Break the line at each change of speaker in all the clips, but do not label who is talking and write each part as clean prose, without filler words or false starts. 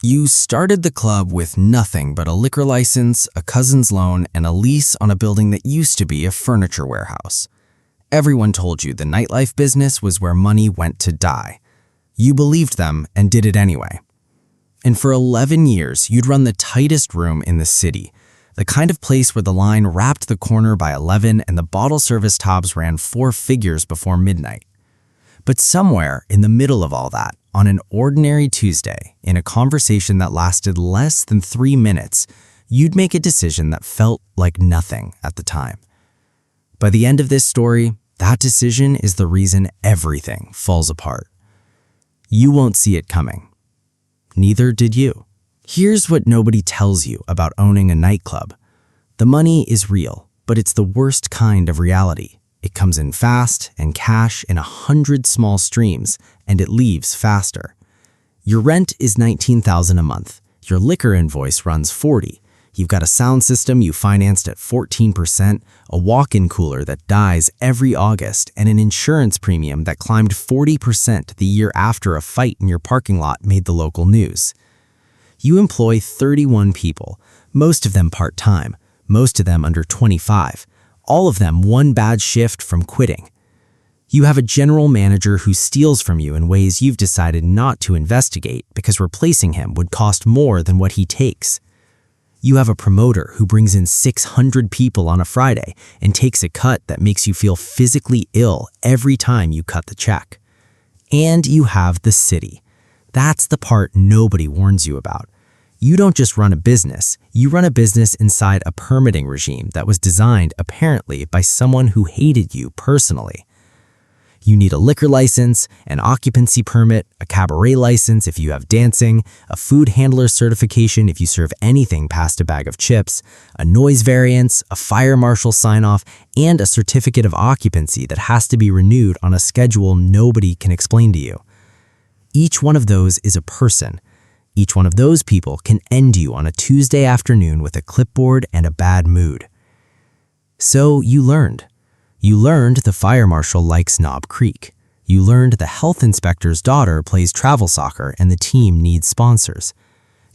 You started the club with nothing but a liquor license, a cousin's loan, and a lease on a building that used to be a furniture warehouse. Everyone told you the nightlife business was where money went to die. You believed them and did it anyway. And for 11 years, you'd run the tightest room in the city, the kind of place where the line wrapped the corner by 11 and the bottle service tabs ran 4 figures before midnight. But somewhere in the middle of all that, on an ordinary Tuesday, in a conversation that lasted less than 3 minutes, you'd make a decision that felt like nothing at the time. By the end of this story, that decision is the reason everything falls apart. You won't see it coming. Neither did you. Here's what nobody tells you about owning a nightclub. The money is real, but it's the worst kind of reality. It comes in fast and cash in 100 small streams, and it leaves faster. Your rent is $19,000 a month. Your liquor invoice runs $40,000. You've got a sound system you financed at 14%, a walk-in cooler that dies every August, and an insurance premium that climbed 40% the year after a fight in your parking lot made the local news. You employ 31 people, most of them part-time, most of them under 25. All of them one bad shift from quitting. You have a general manager who steals from you in ways you've decided not to investigate because replacing him would cost more than what he takes. You have a promoter who brings in 600 people on a Friday and takes a cut that makes you feel physically ill every time you cut the check. And you have the city. That's the part nobody warns you about. You don't just run a business, you run a business inside a permitting regime that was designed, apparently, by someone who hated you personally. You need a liquor license, an occupancy permit, a cabaret license if you have dancing, a food handler certification if you serve anything past a bag of chips, a noise variance, a fire marshal sign-off, and a certificate of occupancy that has to be renewed on a schedule nobody can explain to you. Each one of those is a person. Each one of those people can end you on a Tuesday afternoon with a clipboard and a bad mood. So you learned. You learned the fire marshal likes Knob Creek. You learned the health inspector's daughter plays travel soccer and the team needs sponsors.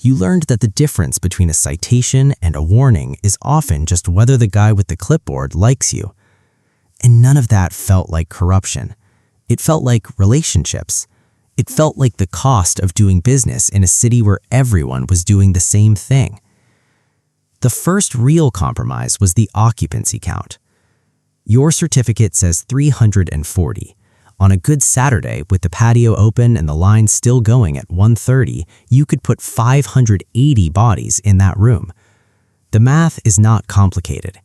You learned that the difference between a citation and a warning is often just whether the guy with the clipboard likes you. And none of that felt like corruption. It felt like relationships. It felt like the cost of doing business in a city where everyone was doing the same thing. The first real compromise was the occupancy count. Your certificate says 340. On a good Saturday, with the patio open and the line still going at 1:30, you could put 580 bodies in that room. The math is not complicated.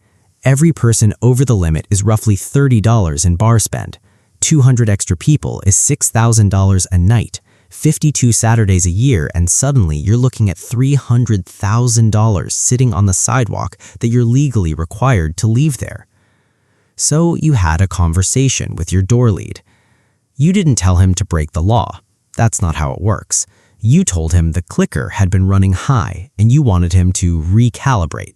Every person over the limit is roughly $30 in bar spend. 200 extra people is $6,000 a night, 52 Saturdays a year, and suddenly you're looking at $300,000 sitting on the sidewalk that you're legally required to leave there. So you had a conversation with your door lead. You didn't tell him to break the law. That's not how it works. You told him the clicker had been running high and you wanted him to recalibrate.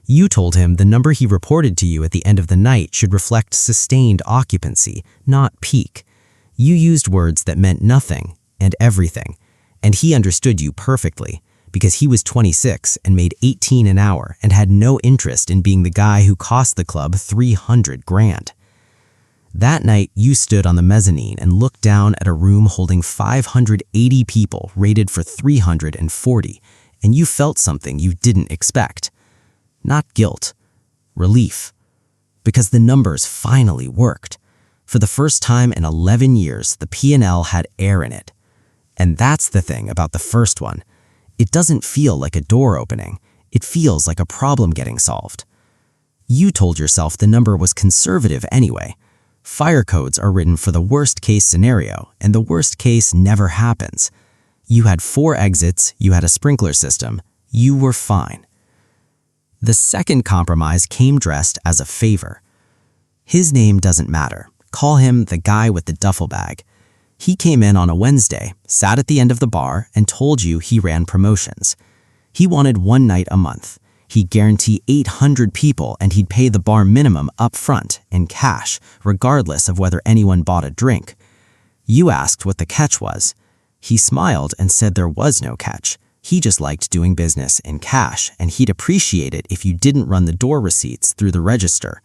You told him the number he reported to you at the end of the night should reflect sustained occupancy, not peak. You used words that meant nothing and everything, and he understood you perfectly because he was 26 and made $18 an hour and had no interest in being the guy who cost the club $300,000. That night, you stood on the mezzanine and looked down at a room holding 580 people rated for 340, and you felt something you didn't expect. Not guilt, relief. Because the numbers finally worked. For the first time in 11 years, the P&L had air in it. And that's the thing about the first one. It doesn't feel like a door opening. It feels like a problem getting solved. You told yourself the number was conservative anyway. Fire codes are written for the worst-case scenario, and the worst case never happens. You had 4 exits, you had a sprinkler system. You were fine. The second compromise came dressed as a favor. His name doesn't matter. Call him the guy with the duffel bag. He came in on a Wednesday, sat at the end of the bar, and told you he ran promotions. He wanted 1 night a month. He'd guarantee 800 people and he'd pay the bar minimum up front in cash, regardless of whether anyone bought a drink. You asked what the catch was. He smiled and said there was no catch. He just liked doing business in cash, and he'd appreciate it if you didn't run the door receipts through the register.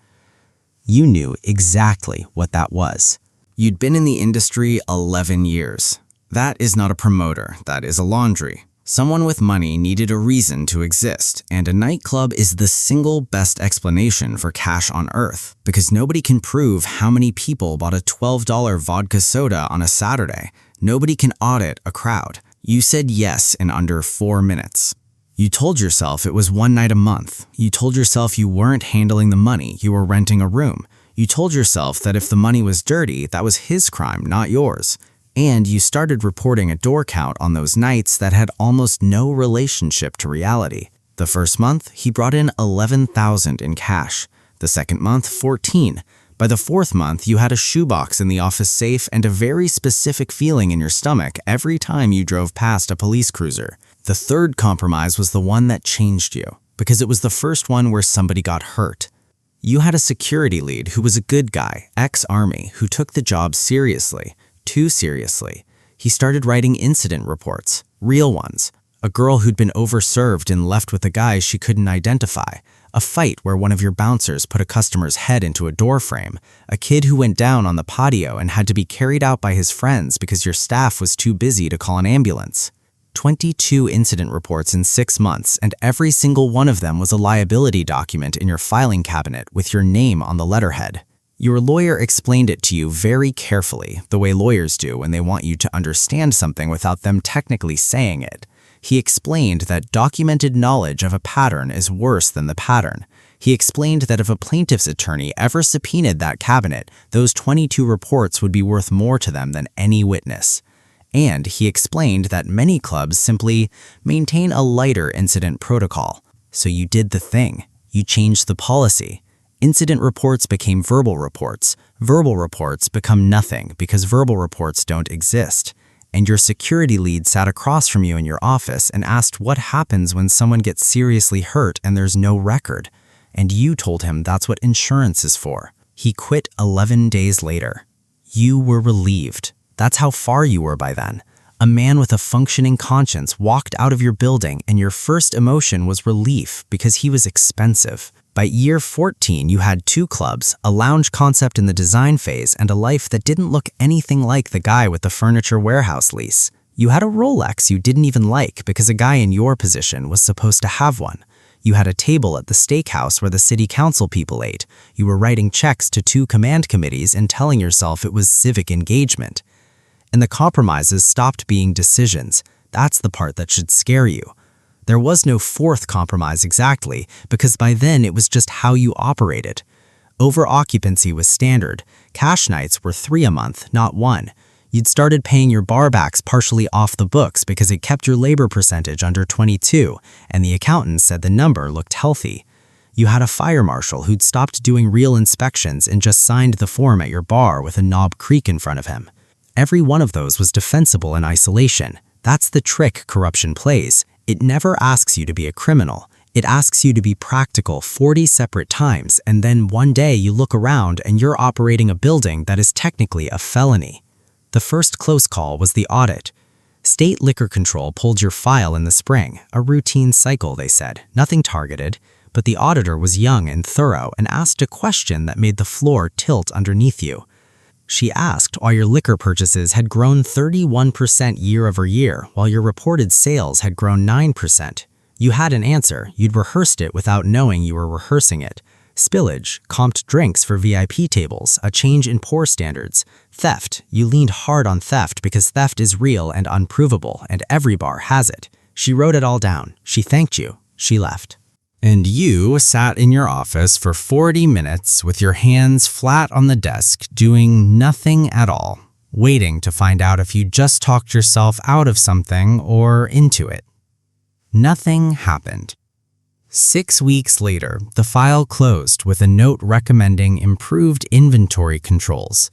You knew exactly what that was. You'd been in the industry 11 years. That is not a promoter, that is a laundry. Someone with money needed a reason to exist, and a nightclub is the single best explanation for cash on earth, because nobody can prove how many people bought a $12 vodka soda on a Saturday. Nobody can audit a crowd. You said yes in under 4 minutes. You told yourself it was one night a month. You told yourself you weren't handling the money, you were renting a room. You told yourself that if the money was dirty, that was his crime, not yours. And you started reporting a door count on those nights that had almost no relationship to reality. The first month, he brought in $11,000 in cash. The second month, $14,000. By the fourth month, you had a shoebox in the office safe and a very specific feeling in your stomach every time you drove past a police cruiser. The third compromise was the one that changed you, because it was the first one where somebody got hurt. You had a security lead who was a good guy, ex-army, who took the job seriously. Too seriously. He started writing incident reports, real ones. A girl who'd been overserved and left with a guy she couldn't identify. A fight where one of your bouncers put a customer's head into a door frame. A kid who went down on the patio and had to be carried out by his friends because your staff was too busy to call an ambulance. 22 incident reports in 6 months, and every single one of them was a liability document in your filing cabinet with your name on the letterhead. Your lawyer explained it to you very carefully, the way lawyers do when they want you to understand something without them technically saying it. He explained that documented knowledge of a pattern is worse than the pattern. He explained that if a plaintiff's attorney ever subpoenaed that cabinet, those 22 reports would be worth more to them than any witness. And he explained that many clubs simply maintain a lighter incident protocol. So you did the thing. You changed the policy. Incident reports became verbal reports. Verbal reports become nothing because verbal reports don't exist. And your security lead sat across from you in your office and asked what happens when someone gets seriously hurt and there's no record. And you told him that's what insurance is for. He quit 11 days later. You were relieved. That's how far you were by then. A man with a functioning conscience walked out of your building and your first emotion was relief because he was expensive. By year 14, you had 2 clubs, a lounge concept in the design phase, and a life that didn't look anything like the guy with the furniture warehouse lease. You had a Rolex you didn't even like because a guy in your position was supposed to have one. You had a table at the steakhouse where the city council people ate. You were writing checks to 2 command committees and telling yourself it was civic engagement. And the compromises stopped being decisions. That's the part that should scare you. There was no fourth compromise exactly, because by then it was just how you operated. Over-occupancy was standard. Cash nights were 3 a month, not 1. You'd started paying your barbacks partially off the books because it kept your labor percentage under 22, and the accountant said the number looked healthy. You had a fire marshal who'd stopped doing real inspections and just signed the form at your bar with a Knob Creek in front of him. Every one of those was defensible in isolation. That's the trick corruption plays. It never asks you to be a criminal. It asks you to be practical 40 separate times, and then one day you look around and you're operating a building that is technically a felony. The first close call was the audit. State Liquor Control pulled your file in the spring, a routine cycle, they said, nothing targeted, but the auditor was young and thorough and asked a question that made the floor tilt underneath you. She asked why your liquor purchases had grown 31% year over year, while your reported sales had grown 9%. You had an answer. You'd rehearsed it without knowing you were rehearsing it. Spillage, comped drinks for VIP tables, a change in pour standards. Theft, you leaned hard on theft because theft is real and unprovable, and every bar has it. She wrote it all down. She thanked you. She left. And you sat in your office for 40 minutes with your hands flat on the desk, doing nothing at all, waiting to find out if you just talked yourself out of something or into it. Nothing happened. 6 weeks later, the file closed with a note recommending improved inventory controls.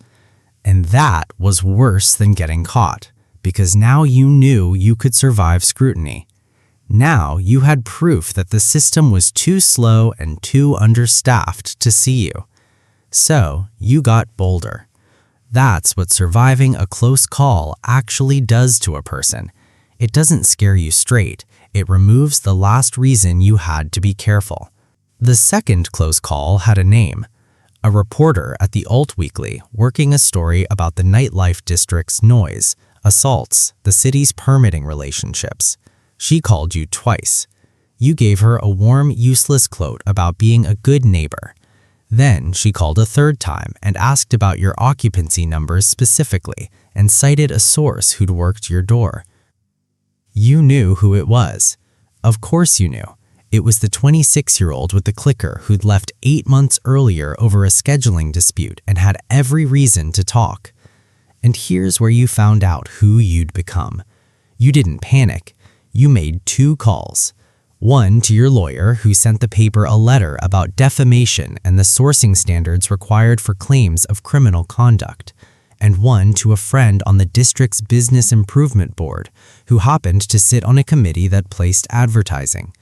And that was worse than getting caught, because now you knew you could survive scrutiny. Now you had proof that the system was too slow and too understaffed to see you. So you got bolder. That's what surviving a close call actually does to a person. It doesn't scare you straight. It removes the last reason you had to be careful. The second close call had a name. A reporter at the Alt Weekly working a story about the nightlife district's noise, assaults, the city's permitting relationships. She called you twice. You gave her a warm, useless quote about being a good neighbor. Then she called a third time and asked about your occupancy numbers specifically and cited a source who'd worked your door. You knew who it was. Of course you knew. It was the 26-year-old with the clicker who'd left 8 months earlier over a scheduling dispute and had every reason to talk. And here's where you found out who you'd become. You didn't panic. You made 2 calls. One to your lawyer who sent the paper a letter about defamation and the sourcing standards required for claims of criminal conduct, and one to a friend on the district's business improvement board who happened to sit on a committee that placed advertising.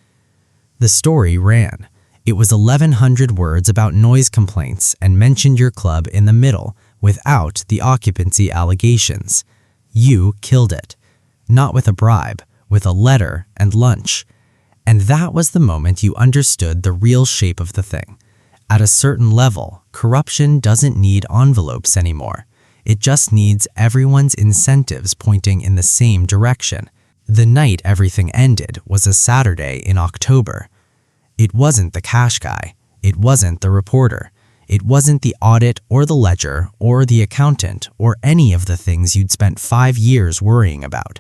The story ran. It was 1,100 words about noise complaints and mentioned your club in the middle without the occupancy allegations. You killed it. Not with a bribe, with a letter and lunch. And that was the moment you understood the real shape of the thing. At a certain level, corruption doesn't need envelopes anymore. It just needs everyone's incentives pointing in the same direction. The night everything ended was a Saturday in October. It wasn't the cash guy. It wasn't the reporter. It wasn't the audit or the ledger or the accountant or any of the things you'd spent 5 years worrying about.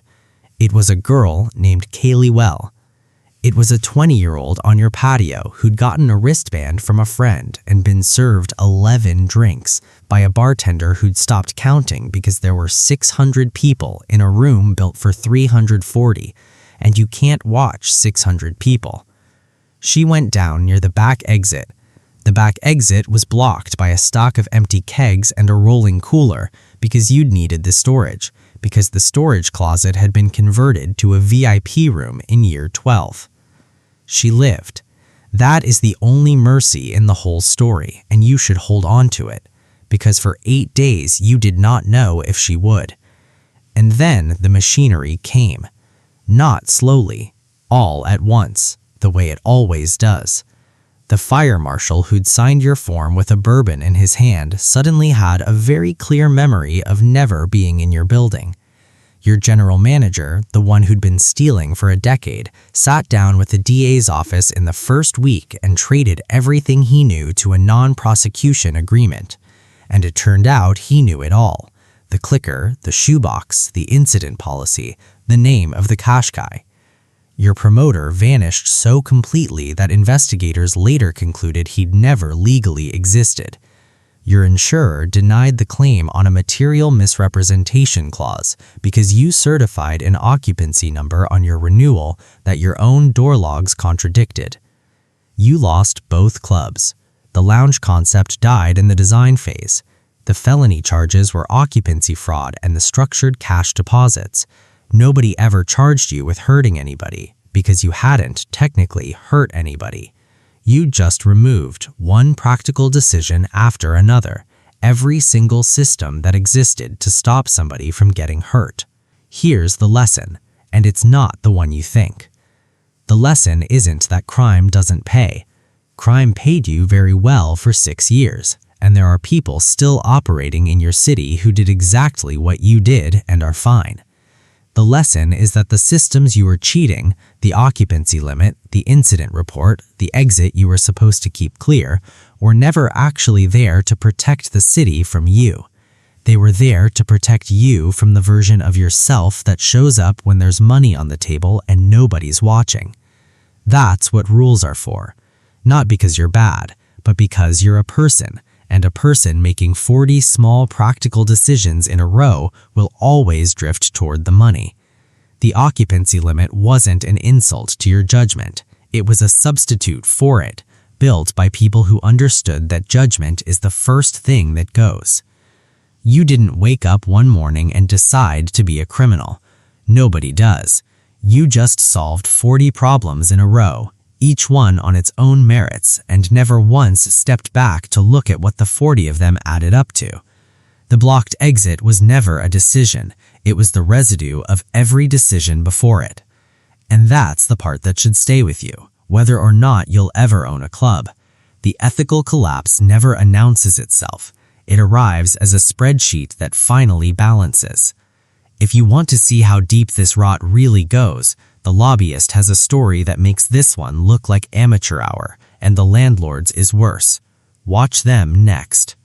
It was a girl named Kaylee Well. It was a 20-year-old on your patio who'd gotten a wristband from a friend and been served 11 drinks by a bartender who'd stopped counting because there were 600 people in a room built for 340, and you can't watch 600 people. She went down near the back exit. The back exit was blocked by a stock of empty kegs and a rolling cooler because you'd needed the storage, because the storage closet had been converted to a VIP room in year 12. She lived. That is the only mercy in the whole story, and you should hold on to it, because for 8 days you did not know if she would. And then the machinery came. Not slowly, all at once, the way it always does. The fire marshal who'd signed your form with a bourbon in his hand suddenly had a very clear memory of never being in your building. Your general manager, the one who'd been stealing for a decade, sat down with the DA's office in the first week and traded everything he knew to a non-prosecution agreement. And it turned out he knew it all. The clicker, the shoebox, the incident policy, the name of the cash guy. Your promoter vanished so completely that investigators later concluded he'd never legally existed. Your insurer denied the claim on a material misrepresentation clause because you certified an occupancy number on your renewal that your own door logs contradicted. You lost both clubs. The lounge concept died in the design phase. The felony charges were occupancy fraud and the structured cash deposits. Nobody ever charged you with hurting anybody because you hadn't technically hurt anybody. You just removed one practical decision after another, every single system that existed to stop somebody from getting hurt. Here's the lesson, and it's not the one you think. The lesson isn't that crime doesn't pay. Crime paid you very well for 6 years, and there are people still operating in your city who did exactly what you did and are fine. The lesson is that the systems you were cheating, the occupancy limit, the incident report, the exit you were supposed to keep clear, were never actually there to protect the city from you. They were there to protect you from the version of yourself that shows up when there's money on the table and nobody's watching. That's what rules are for. Not because you're bad, but because you're a person, and a person making 40 small practical decisions in a row will always drift toward the money. The occupancy limit wasn't an insult to your judgment. It was a substitute for it, built by people who understood that judgment is the first thing that goes. You didn't wake up one morning and decide to be a criminal. Nobody does. You just solved 40 problems in a row, each one on its own merits, and never once stepped back to look at what the 40 of them added up to. The blocked exit was never a decision. It was the residue of every decision before it. And that's the part that should stay with you, whether or not you'll ever own a club. The ethical collapse never announces itself. It arrives as a spreadsheet that finally balances. If you want to see how deep this rot really goes, the lobbyist has a story that makes this one look like amateur hour, and the landlord's is worse. Watch them next.